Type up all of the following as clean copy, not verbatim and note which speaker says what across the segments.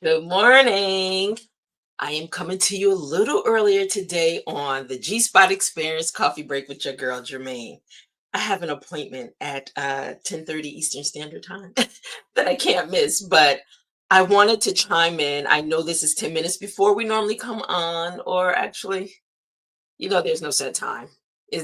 Speaker 1: Good morning. I am coming to you a little earlier today on the G Spot Experience Coffee Break with your girl Germaine. I have an appointment at 10:30 Eastern Standard Time that I can't miss, but I wanted to chime in. I know this is 10 minutes before we normally come on, or actually, there's no set time.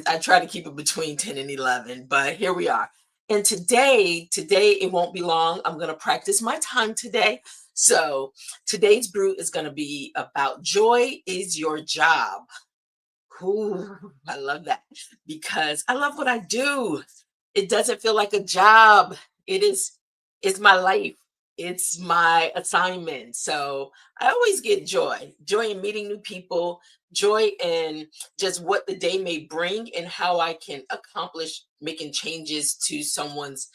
Speaker 1: I try to keep it between 10 and 11, but here we are. And today it won't be long. I'm going to practice my time today. So today's brew is going to be about joy is your job. Ooh, I love that because I love what I do. It doesn't feel like a job. It is it's my life. It's my assignment. So I always get joy in meeting new people, joy in just what the day may bring and how I can accomplish making changes to someone's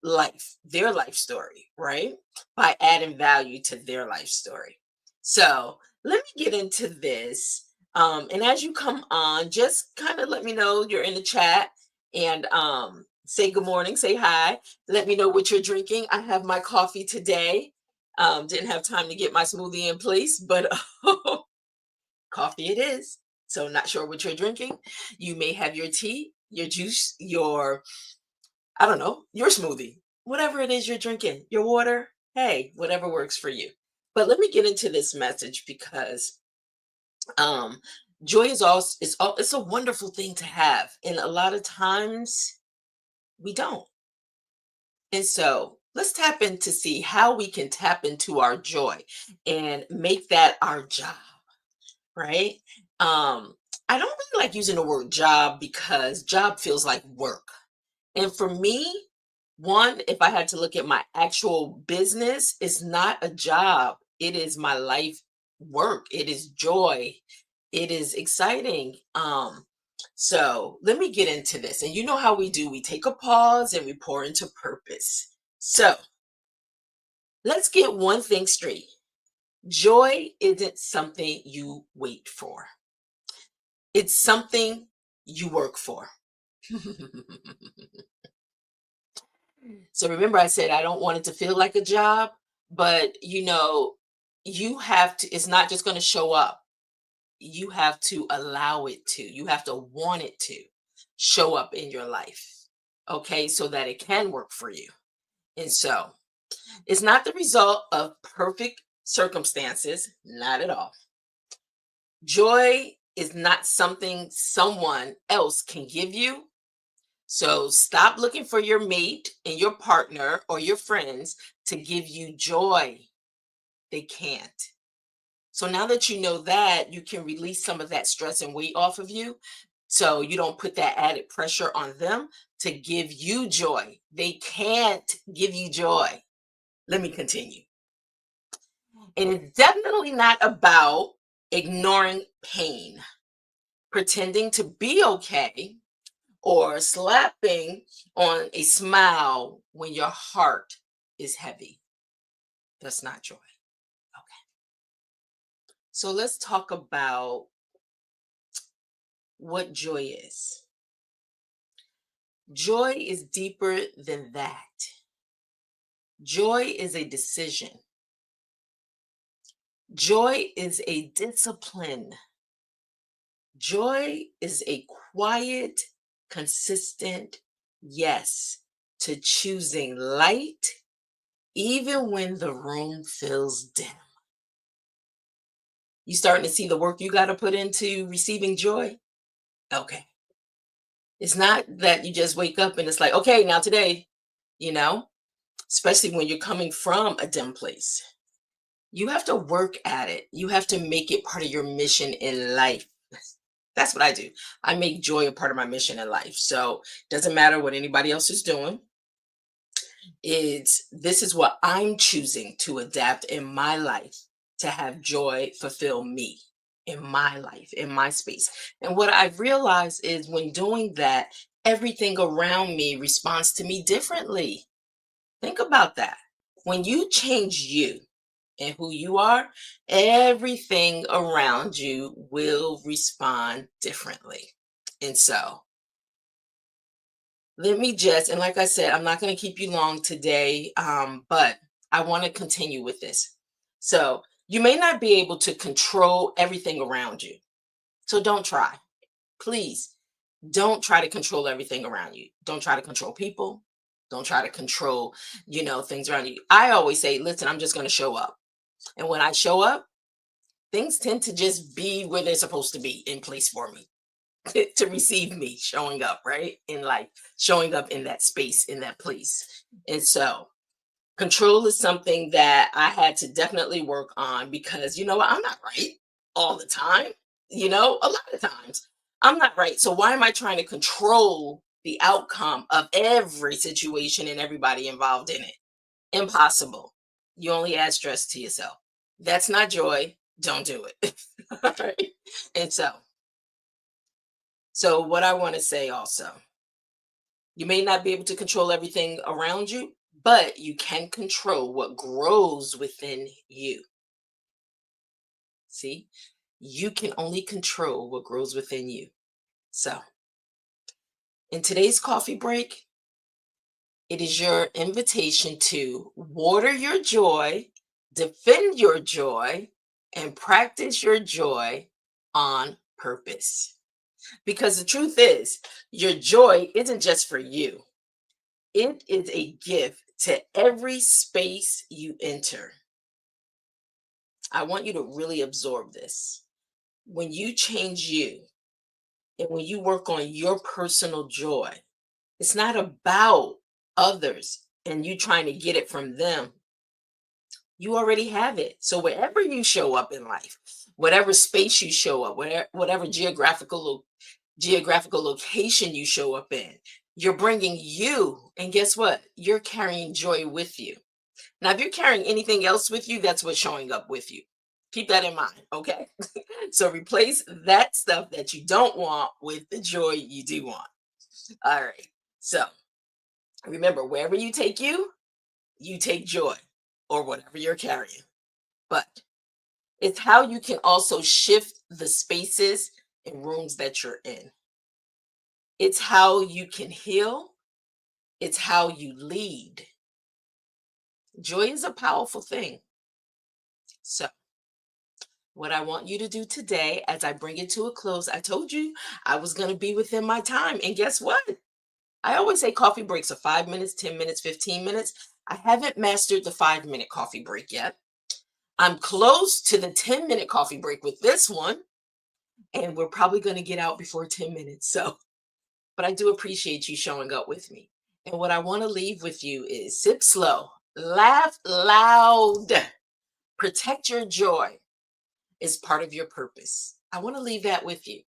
Speaker 1: life, their life story, right? By adding value to their life story. So let me get into this. And as you come on, just kind of let me know you're in the chat and say good morning, say hi. Let me know what you're drinking. I have my coffee today. Didn't have time to get my smoothie in place, but coffee it is. So not sure what you're drinking. You may have your tea, your juice, your I don't know, your smoothie, whatever it is you're drinking, your water, hey, whatever works for you. But let me get into this message because um joy it's a wonderful thing to have. And a lot of times we don't. And so let's tap in to see how we can tap into our joy and make that our job, right? Um, I don't really like using the word job because job feels like work. And for me, one, if I had to look at my actual business, it's not a job. It is my life work. It is joy. It is exciting. So let me get into this. And you know how we do. We take a pause and we pour into purpose. So let's get one thing straight. Joy isn't something you wait for. It's something you work for. So remember I said I don't want it to feel like a job, but you have to it's not just going to show up. You have to allow it to. You have to want it to show up in your life. Okay? So that it can work for you. And so, it's not the result of perfect circumstances, not at all. Joy is not something someone else can give you. So stop looking for your mate and your partner or your friends to give you joy. They can't. So now that you know that, you can release some of that stress and weight off of you. So you don't put that added pressure on them to give you joy. They can't give you joy. Let me continue. And it's definitely not about ignoring pain, pretending to be okay, or slapping on a smile when your heart is heavy. That's not joy. Okay. So let's talk about what joy is. Joy is deeper than that. Joy is a decision. Joy is a discipline. Joy is a quiet, consistent yes to choosing light even when the room feels dim. You starting to see the work you got to put into receiving joy? Okay. It's not that you just wake up and it's like, okay, now today, you know, especially when you're coming from a dim place. You have to work at it. You have to make it part of your mission in life. That's what I do. I make joy a part of my mission in life. So it doesn't matter what anybody else is doing. This is what I'm choosing to adapt in my life to have joy fulfill me in my life, in my space. And what I've realized is when doing that, everything around me responds to me differently. Think about that. When you change you and who you are, everything around you will respond differently. And so, let me just, and like I said, I'm not going to keep you long today, but I want to continue with this. So you may not be able to control everything around you. So don't try. Please don't try to control everything around you. Don't try to control people. Don't try to control, things around you. I always say, listen, I'm just going to show up. And when I show up, things tend to just be where they're supposed to be in place for me to receive me showing up, right? In life, showing up in that space, in that place. And so control is something that I had to definitely work on because you know what? I'm not right all the time. A lot of times I'm not right. So why am I trying to control the outcome of every situation and everybody involved in it? Impossible. You only add stress to yourself. That's not joy. Don't do it. All right. And so what I want to say also, you may not be able to control everything around you, but you can control what grows within you. See, you can only control what grows within you. So, in today's coffee break, it is your invitation to water your joy, defend your joy, and practice your joy on purpose. Because the truth is, your joy isn't just for you, it is a gift to every space you enter. I want you to really absorb this. When you change you and when you work on your personal joy, it's not about others and you trying to get it from them. You already have it. So wherever you show up in life, whatever space you show up, whatever geographical location you show up in, you're bringing you. And guess what? You're carrying joy with you. Now, if you're carrying anything else with you, that's what's showing up with you. Keep that in mind, okay? So replace that stuff that you don't want with the joy you do want. All right. So remember, wherever you take joy or whatever you're carrying. But it's how you can also shift the spaces and rooms that you're in. It's how you can heal, it's how you lead. Joy is a powerful thing. So, what I want you to do today, as I bring it to a close, I told you I was going to be within my time. And guess what? I always say coffee breaks are 5 minutes, 10 minutes, 15 minutes. I haven't mastered the 5 minute coffee break yet. I'm close to the 10-minute coffee break with this one, and we're probably going to get out before 10 minutes. So, but I do appreciate you showing up with me. And what I want to leave with you is sip slow, laugh loud, protect your joy is part of your purpose. I want to leave that with you.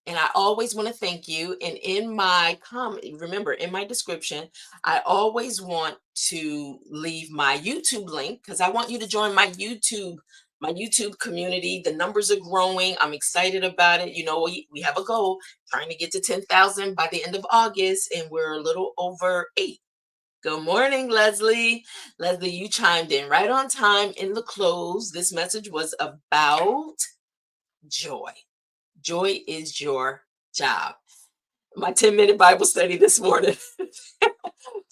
Speaker 1: And I always want to thank you. And in my comment, remember in my description, I always want to leave my YouTube link because I want you to join my YouTube community. The numbers are growing. I'm excited about it. We have a goal trying to get to 10,000 by the end of August, and we're a little over 8. Good morning, Leslie. Leslie, you chimed in right on time in the close. This message was about joy. Joy is your job. My 10-minute Bible study this morning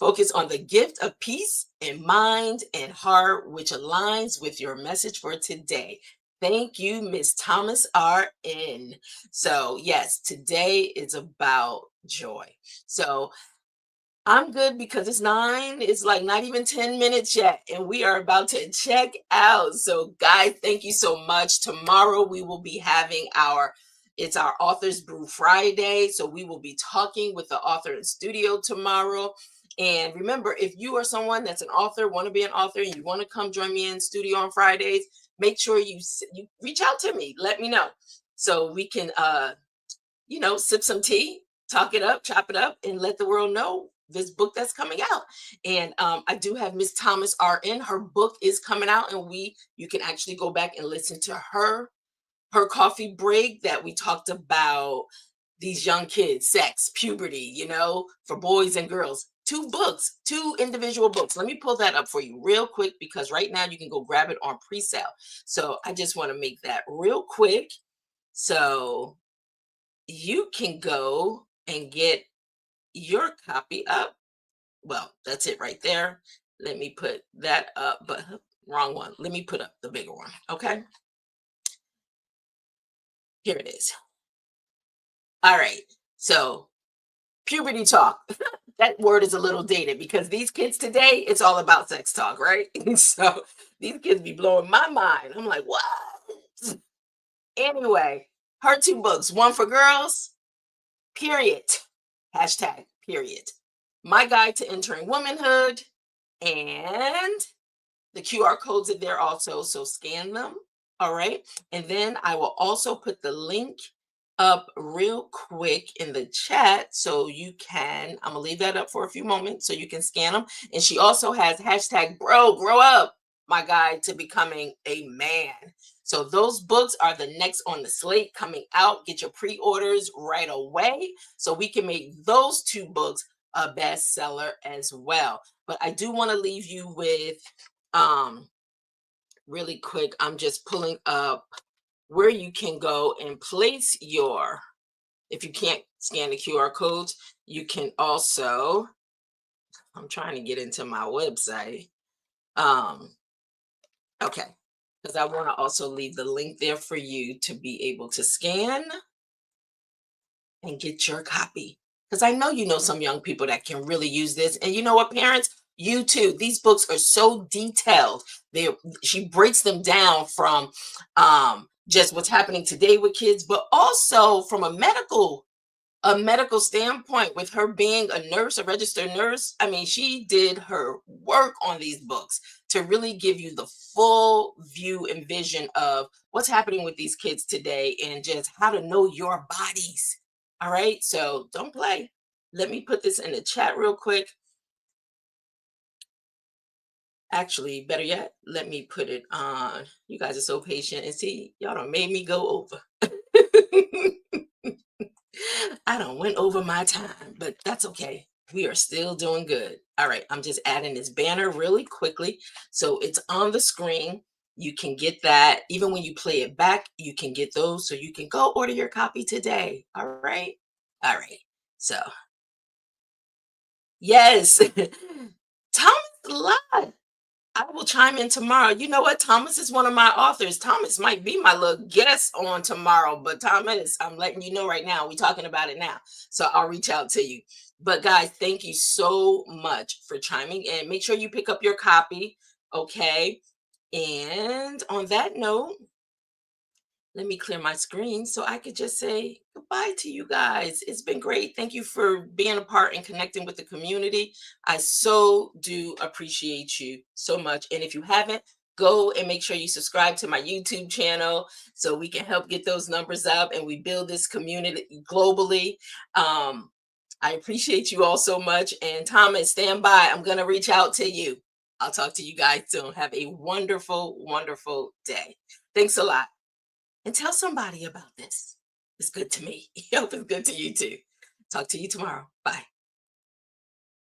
Speaker 1: focus on the gift of peace in mind and heart, which aligns with your message for today. Thank you, Miss Thomas RN. So, yes, today is about joy. So, I'm good because it's 9. It's like not even 10 minutes yet, and we are about to check out. So, guys, thank you so much. Tomorrow we will be having our Authors Brew Friday. So we will be talking with the author in studio tomorrow. And remember, if you are someone that's an author, want to be an author, and you want to come join me in studio on Fridays, make sure you reach out to me. Let me know so we can sip some tea, talk it up, chop it up, and let the world know this book that's coming out. And I do have Miss Thomas RN. Her book is coming out, and you can actually go back and listen to her coffee break that we talked about these young kids, sex, puberty, for boys and girls. 2 books, 2 individual books. Let me pull that up for you real quick because right now you can go grab it on pre-sale. So I just want to make that real quick. So you can go and get your copy up. Well, that's it right there. Let me put that up. But Wrong one. Let me put up the bigger one. Okay. Here it is. All right. So, puberty talk. That word is a little dated because these kids today, it's all about sex talk, right? So, these kids be blowing my mind. I'm like, what? Anyway, her two books, one for girls, period. Hashtag, period. My Guide to Entering Womanhood, and the QR codes are there also, so scan them. All right. And then I will also put the link up real quick in the chat so you can, I'm gonna leave that up for a few moments so you can scan them. And she also has hashtag bro, grow up, my guide to becoming a man. So those books are the next on the slate coming out. Get your pre-orders right away so we can make those two books a bestseller as well. But I do want to leave you with um really quick. I'm just pulling up where you can go and place your, if you can't scan the QR codes, you can also, I'm trying to get into my website. Um, okay, because I want to also leave the link there for you to be able to scan and get your copy. Because I know you know some young people that can really use this. And you know what, parents? You too. These books are so detailed. They She breaks them down from just what's happening today with kids, but also from a medical standpoint with her being a nurse, a registered nurse. I mean, she did her work on these books to really give you the full view and vision of what's happening with these kids today and just how to know your bodies. All right. So don't play. Let me put this in the chat real quick. Actually, better yet, let me put it on. You guys are so patient and see, y'all done made me go over. I don't went over my time, but that's okay. We are still doing good. All right, I'm just adding this banner really quickly. So it's on the screen. You can get that. Even when you play it back, you can get those. So you can go order your copy today. All right. All right. So, yes. Thomas Lott. I will chime in tomorrow. You know what? Thomas is one of my authors. Thomas might be my little guest on tomorrow, but Thomas, I'm letting you know right now. We're talking about it now. So I'll reach out to you. But guys, thank you so much for chiming in. Make sure you pick up your copy. Okay. And on that note, let me clear my screen so I could just say goodbye to you guys. It's been great. Thank you for being a part and connecting with the community. I so do appreciate you so much. And if you haven't, go and make sure you subscribe to my YouTube channel so we can help get those numbers up and we build this community globally. Um, I appreciate you all so much. And Thomas, stand by. I'm going to reach out to you. I'll talk to you guys soon. Have a wonderful, wonderful day. Thanks a lot. And tell somebody about this. It's good to me. I hope it's good to you too. Talk to you tomorrow. Bye.